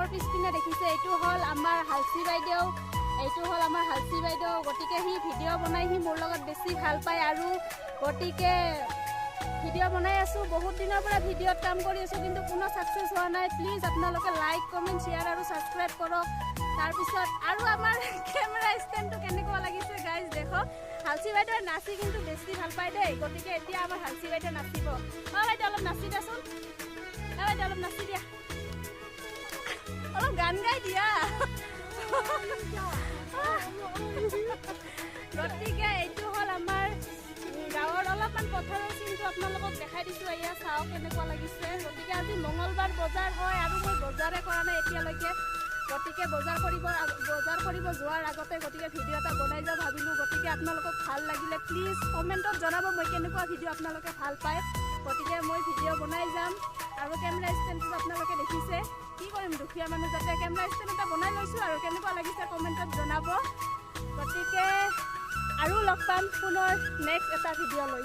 মোৰ পিছপিনে দেখিছে এইটো হ'ল আমাৰ হালচি বাইদেউ গতিকে সি ভিডিঅ' বনাই সি মোৰ লগত বেছি ভাল পায় আৰু গতিকে ভিডিঅ' বনাই আছোঁ বহুত দিনৰ পৰা ভিডিঅ'ত কাম কৰি আছোঁ কিন্তু কোনো ছাকচেছ হোৱা নাই প্লিজ আপোনালোকে লাইক কমেণ্ট শ্বেয়াৰ আৰু ছাবস্ক্ৰাইব কৰক তাৰপিছত আৰু আমাৰ কেমেৰা ষ্টেণ্ডটো কেনেকুৱা লাগিছে গাইজ দেখক হালচি বাইদেৱে নাচি কিন্তু বেছি ভাল পায় দেই গতিকে এতিয়া আমাৰ হালচি বাইদেউ নাচিব বাইদেউ অলপ নাচি দিয়াচোন বাইদেউ অলপ নাচি দিয়া অলপ গান গাই দিয়া গতিকে এইটো হ'ল আমাৰ গাঁৱৰ অলপমান পথাৰৰ চিনটো আপোনালোকক দেখাই দিছোঁ এয়া চাওক কেনেকুৱা লাগিছে গতিকে আজি মঙলবাৰ বজাৰ হয় আৰু মই বজাৰে কৰা নাই এতিয়ালৈকে গতিকে বজাৰ কৰিব যোৱাৰ আগতে গতিকে ভিডিঅ' এটা বনাই যাওঁ ভাবিলোঁ গতিকে আপোনালোকক ভাল লাগিলে প্লিজ কমেণ্টত জনাব মই কেনেকুৱা ভিডিঅ' আপোনালোকে ভাল পায় গতিকে মই ভিডিঅ' বনাই যাম আৰু কেমেৰা ষ্টেণ্ডটো আপোনালোকে দেখিছে কি কৰিম দুখীয়া মানুহ যাতে কেমেৰা ষ্টেণ্ড এটা বনাই লৈছোঁ আৰু কেনেকুৱা লাগিছে কমেণ্টত জনাব গতিকে আৰু লগ পাম পুনৰ নেক্সট এটা ভিডিঅ' লৈ